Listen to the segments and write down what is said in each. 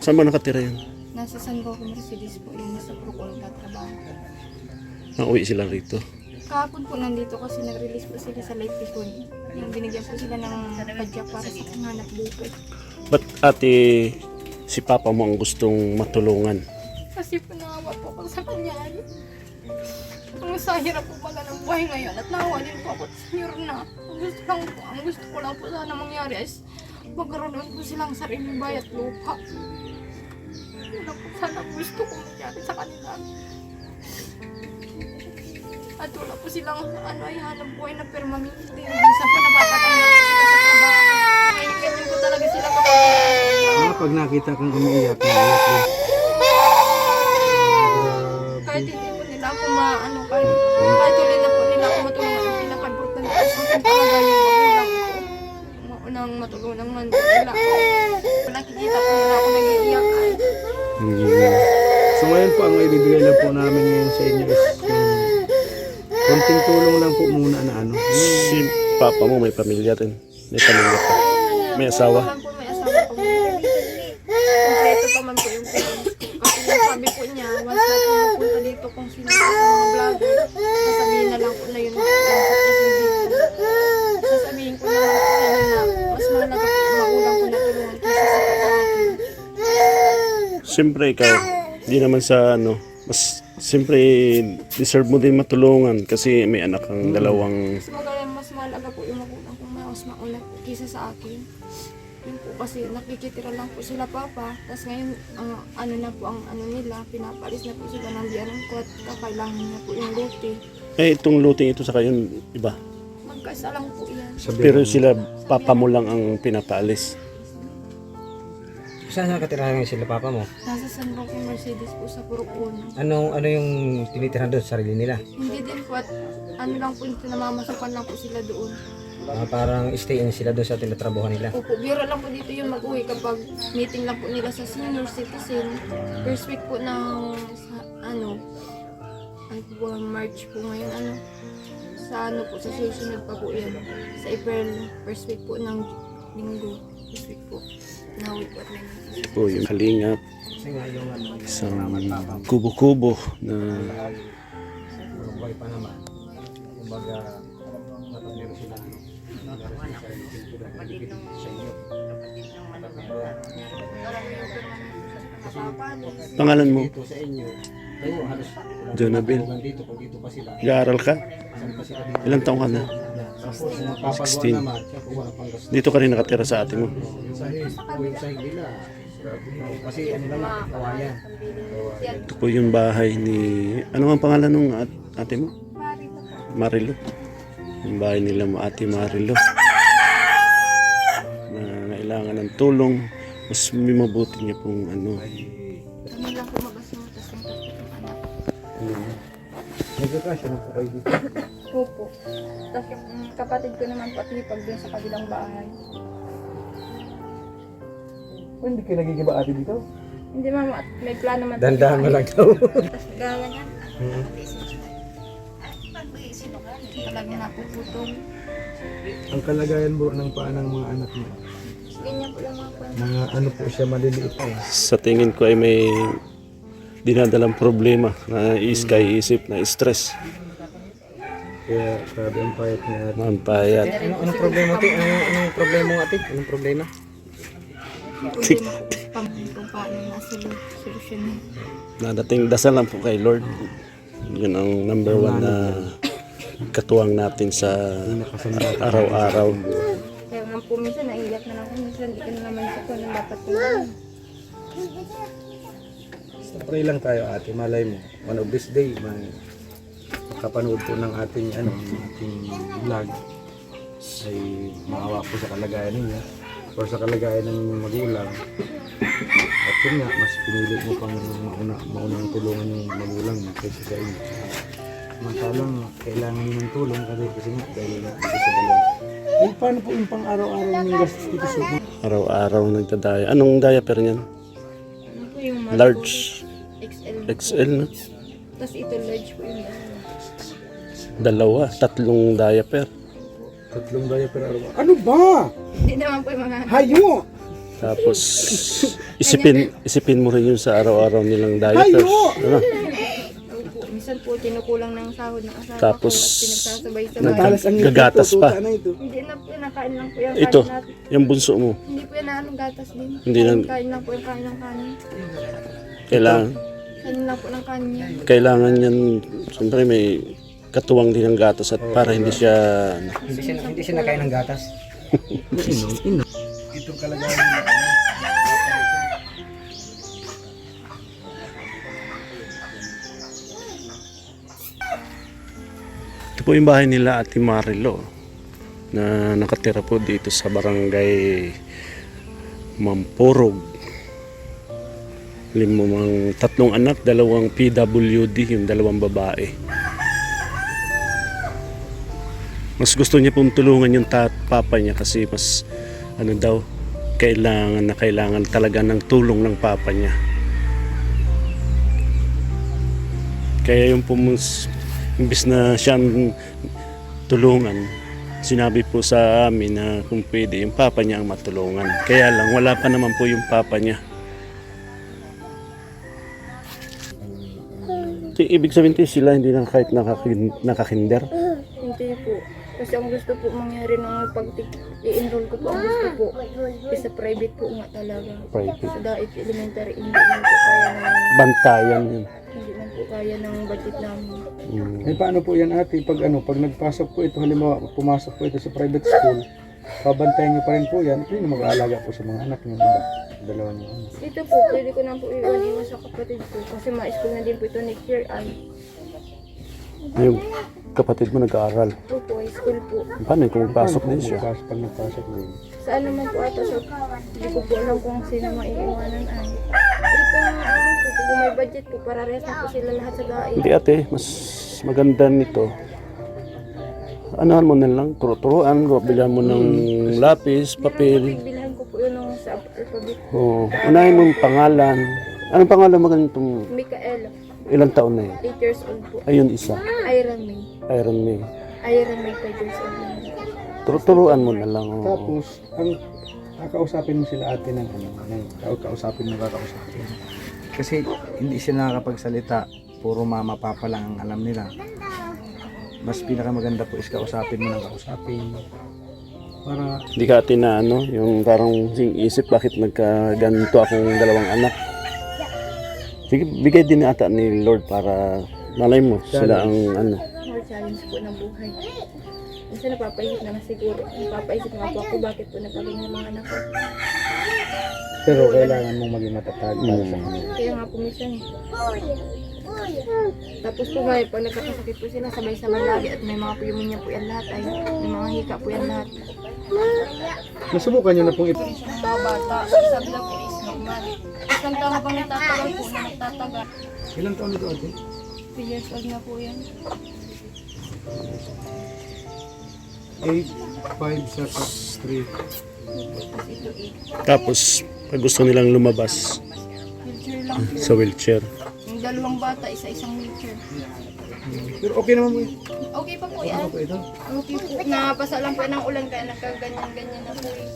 Saan ba nakatira yan? Nasa San Roque, Mercedes po, yung nasa Procol tatrabaho. Nauwi sila rito. Kahapon po nandito kasi nag-release po sila sa Lake Pikon. Yung binigyan po sila ng padyak para sa hanap buhay. Ba't ate, si papa mo ang gustong matulungan? Kasi po naawa po ako sa kanya. Ang sahirap po pala ng buhay ngayon at naawa din po ako sa senyor na. Ang gusto ko lang po sana mangyari is magkaroon po silang sariling bayat lupa. Yun lang po sana gusto ko mangyari sa kanila. At wala po silang ay hanap buhay na permanente. Minsan po napapatanda po sila sa trabaho. Ngayon ganyan po talaga sila kapag Pag nakita kang umiiyak, naiyak din. kahit hindi po nila ako kahit ulit na po nila ako matulungan, ang pinaka-important po sa akin talaga yung magulang ko. Yung unang matulungan man po nila ako. Nakikita po nila ako nag-iiyak. So ngayon po, ang ibibigay lang po namin ngayon sa inyo is yung konting tulong lang po muna na ano. Si papa mo may pamilya rin. May pamilya pa. May asawa. Ako lang po may asawa po. Kompleto pa man po yung parents ko. Kasi yung sabi po niya, once na po mapunta dito kung sino sa mga vlogger, sasabihin na lang po na yun. Sasabihin ko na lang po sa inyo na mas mahalaga po yung magulang ko na tulungan kaysa sa kapatid. Siyempre ikaw, di naman sa mas siyempre deserve mo din matulungan kasi may anak kang dalawang. Mas mahalaga po yung magulang kong mas mauna po kaysa sa akin. Yun po kasi nakikitira lang po sila papa. Tapos ngayon, ang nila, pinapalis na po sila ng biyanan ko at kakailangan na po yung luti. Eh itong luting ito sa kayo, iba. Magkaisa lang po yan. Pero sila, papa mo lang ang pinapaalis. Saan nakatira ngayon sila papa mo? Nasa San Roque, Mercedes po sa Purukuno. Ano yung tinitira doon sa sarili nila? Hindi din po at lang po yung namamasukan lang po sila doon. Parang stay in sila doon sa tinatrabuhan nila. Opo, biro lang po dito yung mag-uwi kapag meeting lang po nila sa senior citizen. First week po ng March po ngayon sa po sa susunod pa po yan. Sa April, first week po ng linggo. First week po. Nawit po at Po yung kalingap. Kasi nga yung Isang kubo-kubo na buhay pa naman. Kumbaga, matandero sila. pangalan mo, Dito sa inyo, kayo halos Jonabel. dito, kung dito pa sila. Nag-aaral ka? Saan pa sila dito? Ilang taong ka na? Tapos, napapagawa 16. naman, siya po walang panggas. Dito ka rin nakatira sa ate mo. Yung sahig nila. Kasi ano lang, kawayan. Ito po yung bahay ni... Ano ang pangalan ng ate mo? Marilo. Yung bahay nila mo, ate Marilo. Na kailangan ng tulong. Mas may mabuti niya pong Kami lang po magasutas ng tatlong anak. Nagkakasya na po kayo dito. Opo. Tapos yung kapatid ko naman patipag dun sa kabilang bahay. Hindi kayo nagigiba ate dito? Hindi mama, at may plano man. Dandahan mo lang daw. Tapos gawa niya. Talaga napuputol. Ang kalagayan po ng paa ng mga anak mo. Ganyan po yung mga kwento. Na ano po siya, maliliit pa eh. sa tingin ko ay may dinadalang problema na isip na stress. Kaya grabe ang payat niya ate. Ang payat. Anong problema ate? Anong problema mo ate? Anong problema? Kung paano solusyon. Nadating dasal lang po kay Lord. Yun ang number one na katuwang natin sa araw-araw. Kaya nga po minsan naiiyak na lang ako. Minsan hindi ka na naman sa kung anong dapat tulungan. Pray lang tayo ate, malay mo. One of this day, kapanood po ng ating vlog ay maawa po sa kalagayan niya or sa kalagayan ng magulang. At yun nga, mas pinili mo pang maunang tulungan yung magulang mo kaysa sa inyo. Samantalang kailangan niyo ng tulong kasi nga dahil nga ito sa dalawa. Eh, paano po yung pang araw-araw yung gastos dito sa Araw-araw nagdadaya. Anong diaper niyan? Ano po yung Large. XL. XL na. Tapos ito large po yung Dalawa. 3 diaper. 3 diaper araw. Ano ba? Hindi naman po yung mga Hayo! Tapos Isipin mo rin yun sa araw-araw nilang dieters. Ano? Opo, minsan po kinukulang ng sahod ng asawa Tapos, ko at pinagsasabay-sabay. gagatas pa. Hindi na po, nakain lang po yung Ito, kain natin. yung bunso mo. Hindi po yan na anong gatas din. Hindi na- Kain lang po yung kain ng kanin. Kailangan, Kain lang po ng kanin. kailangan yan, siyempre may katuwang din ng gatas at para hindi siya, Hindi siya nakain ng gatas. Itong kalagayan nila. ito po yung bahay nila Ate Marilo na nakatira po dito sa barangay Mampurog. Tatlong anak, 2 PWD, yung 2 babae. Mas gusto niya pong tulungan yung papa niya kasi mas ano daw, kailangan talaga ng tulong ng papa niya. Kaya yung imbis na siyang tulungan, sinabi po sa amin na kung pwede yung papa niya ang matulungan. Kaya lang wala pa naman po yung papa niya. Ibig sabihin sila hindi na kahit nakakinder. Hindi po. Kasi ang gusto po mangyari nung pag-i-enroll ko po, ang gusto po is sa private po nga talaga. Private. Sa Daet Elementary, hindi man po kaya ng, Bantayan yun. hindi man po kaya ng budget namin. Eh paano po yan ate? Pag nagpasok po ito, halimbawa pumasok po ito sa private school, pabantayan niyo pa rin po yan. Sino mag-aalaga po sa mga anak niyo? Iba? 2 niyo. Ito po, pwede ko na po iwan sa kapatid ko kasi ma-school na din po ito next year ay. Yung kapatid mo nag-aaral. Opo, high school po. Paano kung pasok din siya? Pag nagpasok din. Saan naman po ata sa, hindi ko po alam kung sino maiiwanan ay. Ito nga ano po, kung may budget po, para rest na po sila lahat sa Daet. Hindi ate, mas maganda nito. Anahan mo na lang, turo-turuan, bilhan mo ng lapis, papel. Bilhan ko po yun nung sa alphabet. Oo. Unahin mo yung pangalan. Anong pangalan mo ganitong Mikael, ilang taon na yun? 8 years old po. Ayun isa, Iron May. Iron May. Iron May 5 years old. Turo-turuan mo na lang. Oo. Tapos, ang kakausapin mo sila ate ng kakausapin. Kasi hindi siya nakakapagsalita, puro mama papa lang ang alam nila. Mas pinakamaganda po is kausapin mo ng kausapin. Para Hindi ka ate na ano, yung parang isip bakit nagkaganito akong 2 anak. Sige, bigay din ata ni Lord para malay mo sila ang ano. More challenge po ng buhay. Minsan napapaisip na siguro. Napapaisip nga po ako bakit po nagkaroon ng mga anak ko. pero kailangan mong maging matatag para sa kanila. Kaya nga po minsan eh. Tapos po nga pag nagkakasakit po sila, sabay-sabay lagi at may mga pneumonia po yan lahat ay. May mga hika po yan lahat. Nasubukan niyo na pong ito. Sa mga bata, sabi lang po is normal. Isang taon bang nagtatagal po na nagtatagal. Ilang taon ito ate? 3 years old na po yan. 8, 5, sa 3. Tapos ito 8. Tapos, pag gusto nilang lumabas Wheelchair lang po. sa wheelchair. Yung 2 bata, isa-isang wheelchair. Pero okay naman po ito. Okay pa po yan. Ano po ito? Okay po. Napasa lang po ng ulan kaya nagkaganyan-ganyan na po eh.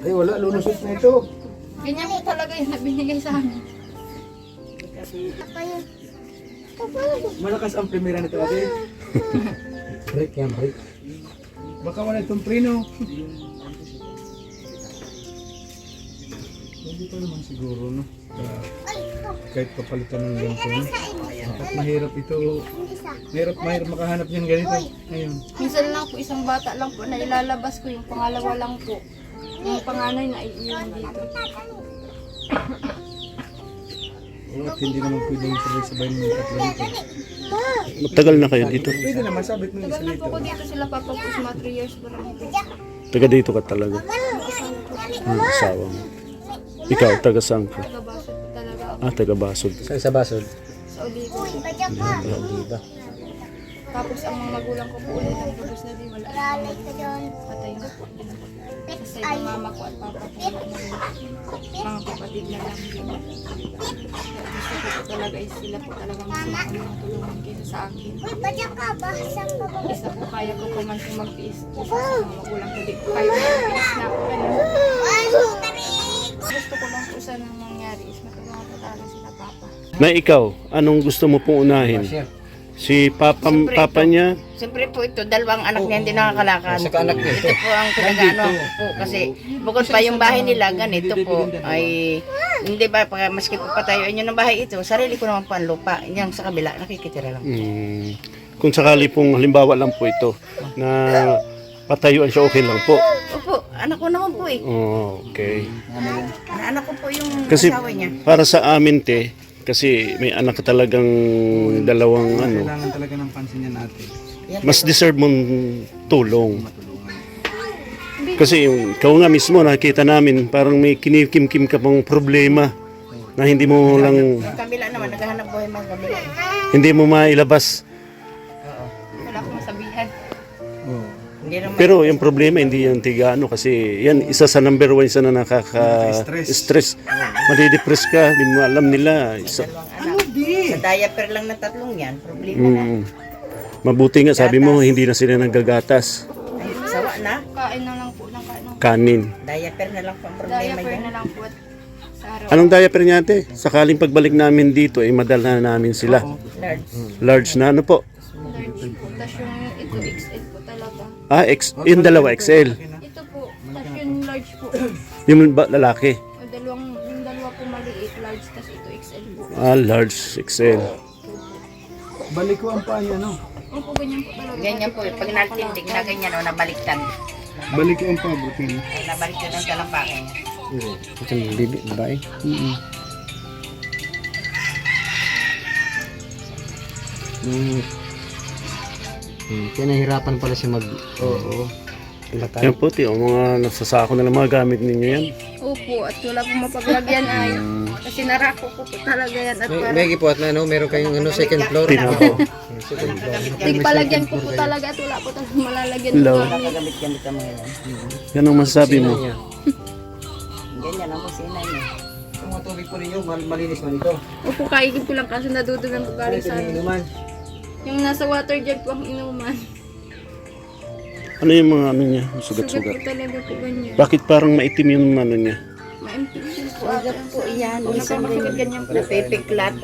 Ay wala, lulusot na ito. Ganyan po talaga yung nabinigay sa amin. Malakas ang primera nito ate. Break yan, break. Baka wala itong preno. Hindi pa naman siguro, no? Kahit papalitan ng ganito, no? At mahirap ito. Mahirap makahanap niyan ganito. Ngayon. Minsan lang po, isang bata lang po na ilalabas ko. Yung pangalawa lang po. Yung panganay na iiwan dito. At hindi naman pwedeng sabay-sabay ng tatlo dito. Matagal na kayo dito. Pwede naman, sabit mo isa Tagal na dito. po ko dito sila papapos mga 3 years pa lang po. Taga dito ka talaga. Ang asawa mo. Ikaw, taga saan ka? Tagabasot po talaga ako Taga Basod. Sa basod. sa Olivo. Diba? Tapos ang mga magulang ko po ulit ang lubos na di wala. Patay na po. Kasi yung mama ko at papa ko mga kapatid na lang. Gusto ko po talaga is sila po talagang mga tulungan kaysa sa akin. Isa po kaya ko pa man po mag-tiis. Isa sa mga magulang ko di ko kaya mag-tiis na ako. Ganun. Gusto ko lang po sana mangyari is matulungan po talaga sila papa. Na ikaw, anong gusto mo pong unahin? Si papa niya? Siyempre po ito, dalawang anak niya hindi nakakalakad. Saka anak niya. Ito po ang pinag-ano po kasi bukod pa yung bahay nila, ganito po ay hindi ba, maski po patayuin nyo ng bahay ito, sarili ko naman po ang lupa. Yung sa kabila, nakikitira lang. Kung sakali pong halimbawa lang po ito na patayuan siya, okay lang po. Opo, anak ko naman po eh. Oh, okay. Anak ko po yung Kasi asawa niya. para sa amin te, kasi may anak ka talagang dalawang ano, Kailangan talaga ng pansin niya natin. mas deserve mong tulong. Kasi yung, ikaw nga mismo nakita namin parang may kinikim-kim ka pang problema na hindi mo lang, Yung kabila naman, naghahanap buhay mga kabila. hindi mo mailabas. Wala akong masabihan. Hindi naman. Pero yung problema hindi yan tigano kasi yan isa sa number one isa na nakaka-stress. Madidepress ka, di mo alam nila. Isa, Dalawang anak. Sa diaper lang na tatlong yan, problema na. mabuti nga sabi mo hindi na sila naggagatas. Ay, sawa na. Kain na lang po ng kain ng Kanin. Diaper na lang po ang problema diaper yan. na lang po at sa araw. Anong diaper niya ate? Sakaling pagbalik namin dito ay madala na namin sila. Large. Large na ano po? Large po. Tapos yung ito XL po talaga. Yung dalawa XL. Ito po. Tapos yung large po. Yung lalaki. O yung dalawa po maliit, large. Tapos ito XL po. Large XL. Balik ko ang paa niya, no? Opo, ganyan po talaga. Ganyan po, pag natindig na ganyan o nabaliktad. Balik ko ang paa, butin. Ay, nabaliktad ang talampakan niya. Ito yung bibi, babae. Kaya nahirapan pala siya mag... Oo. Yan po, tiyo, mga nasasako na lang mga gamit ninyo yan. Opo, at wala pong mapaglagyan ay. Kasi narako ko po talaga yan. At para May gipuat na, no? Meron kayong second floor. Tinako. palagyan ko po talaga at wala po talaga malalagyan. Hello. Nakagamit-gamit ang mga yan. Yan ang masasabi mo. Ganyan ang kusina niya. Yung mga tubig po ninyo, malinis man ito. Opo, kaigib ko lang kaso nadudugan ko galing sa Inuman. yung nasa water jet po ang inuman. Ano yung mga ano niya? Sugat po Sugat-sugat. talaga po ganyan. Bakit parang maitim yung ano niya? Ma-infection po Sugat ata. po iyan. Isang Nakakasugat ganyan po. napipiklat.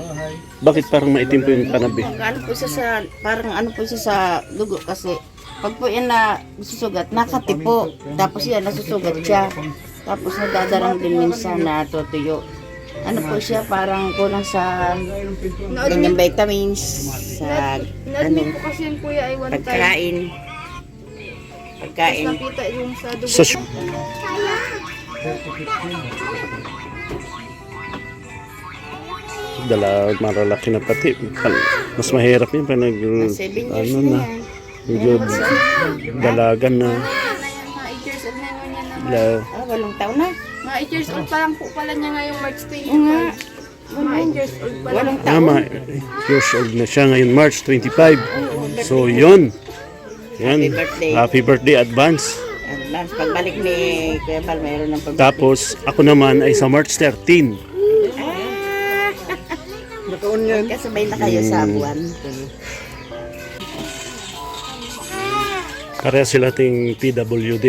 Bakit parang maitim po yung panabi? Ano po siya sa, parang ano po siya sa dugo kasi pag po yan na susugat, nakatipo. Tapos yan, nasusugat siya. Tapos nagdadarang din minsan na tutuyo. Ano po siya, parang kulang sa ganyang vitamins, sa Na-admit po kasi yun kuya ay one time. pagkain. Tapos Pagkain. nakita yung sa dugo. Sa dala maralaki na pati. Mas mahirap yun pag 7 years ano na na. yan. Medyo dalagan na. Mga 8 years old na yun yan naman. Ah, 8 taon na. Mga 8 years old pa lang po pala niya ngayong March 25. Oo nga. Mga 8 years old pa lang. 8 taon. Tama, years old na siya ngayon March 25. So yun. Yan. Happy birthday. Happy birthday advance. Advance, pagbalik ni Kuya Bal, mayroon ng pagbalik. Tapos ako naman ay sa March 13. Nakaon yan. Kasabay na kayo sa buwan. Kaya sila ting PWD.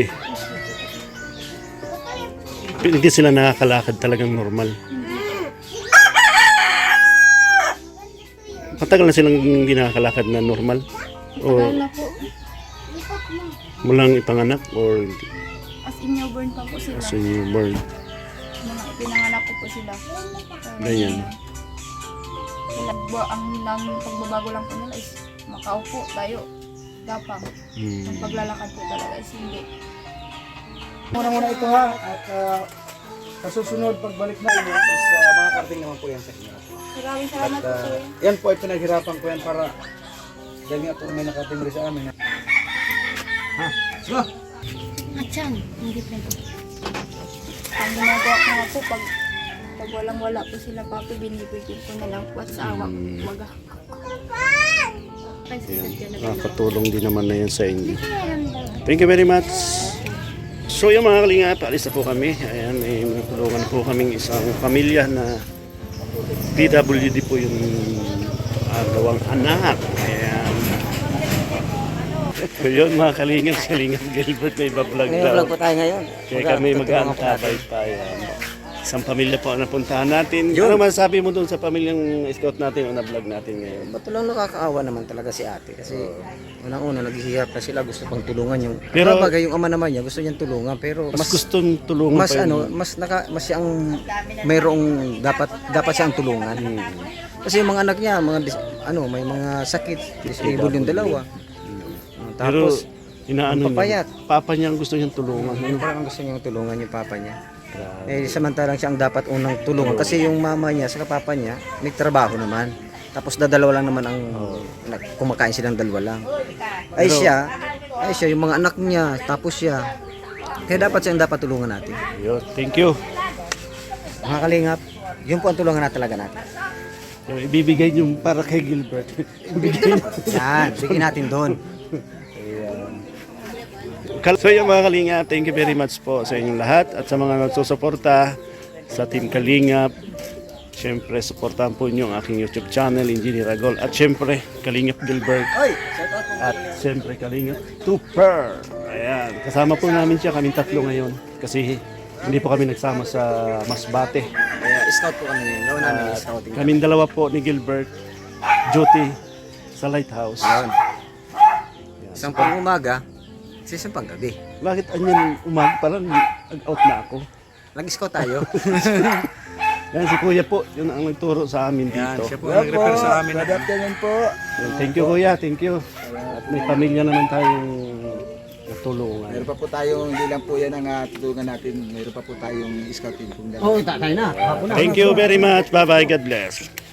Hindi sila nakakalakad talagang normal. Matagal na silang hindi nakakalakad na normal? O Tagal na po. mulang ipanganak or As in newborn pa po sila. as a newborn? Mga ipinanganak ko po sila. Ganyan. Ang pagbabago lang po nila is makaupo tayo. Gapang. Ang paglalakad po talaga is hindi. Muna ito ha. At kasusunod pagbalik na inyo is makakarating naman po yan sa inyo. Maraming salamat po kuya. Yan po ay pinaghirapan ko yan para dahil nga po may nakating rin sa amin. Ha? Sige! Achan, hindi pa po. Ang ginagawa ko nga po pag walang wala po sila papi, binibigyan ko na lang po at sa awa ko. Waga. Ay, sisadya na lang. Nakakatulong din naman na yan sa inyo. Thank you very much. So yung mga kalingap, alis na po kami. Ayan, may natulungan po kaming isang pamilya na PWD po yung gawang anak. Ayan. So yun mga kalingap, Gilbert may bablog daw. Vlog po tayo ngayon. Kaya kami mag-aantabay pa yan. Isang pamilya po ang napuntahan natin. Yun. Ano masasabi mo doon sa pamilyang scout natin o na-vlog natin ngayon? Ba't lang nakakaawa naman talaga si ate kasi unang-una naghihirap na sila, gusto pang tulungan yung Pero- bagay yung ama naman niya gusto niyang tulungan pero Mas gustong tulungan mas pa yung- mas siyang mayroong dapat siyang tulungan. Kasi yung mga anak niya, may mga sakit, disabled yung dalawa. Pero Tapos inaano ang papayat. niya, papa niya ang gusto niyang tulungan. parang gusto niyang tulungan yung papa niya. Samantalang siya ang dapat unang tulungan kasi yung mama niya sa papa niya may trabaho naman. Tapos dadalawa lang naman ang kumakain silang dalawa lang. Ay siya yung mga anak niya, tapos siya. Kaya dapat siya ang dapat tulungan natin. Yun, thank you. Mga kalingap, yun po ang tulungan na talaga natin. Yung ibibigay niyo para kay Gilbert. Ibigay niyo. Yan, bigyan natin doon. So yung mga Kalingap, thank you very much po sa inyong lahat at sa mga nagsusuporta sa Team Kalingap. Siyempre, supportahan po niyo ang aking YouTube channel, Engineer Agol. At siyempre, Kalingap Gilbert. At siyempre, Kalingap Tupper. Ayan, kasama po namin siya, kaming tatlo ngayon. Kasi hindi po kami nagsama sa Masbate. Kaya scout po kami, gawin namin scouting. Kaming dalawa po ni Gilbert, duty sa Lighthouse. Isang pang umaga, sa isang pang gabi. Bakit anyan umaga? Parang out na ako. Nag-scout tayo. Yan si Kuya po, yun ang nagturo sa amin dito. Siya po nag-refer sa amin. Thank you Kuya, thank you. At may pamilya naman tayong natulungan. Meron pa po tayong, hindi lang po yan ang tulungan natin, meron pa po tayong scouting kung Oo, tayo na. Hapon na. Thank you very much. Bye-bye. God bless.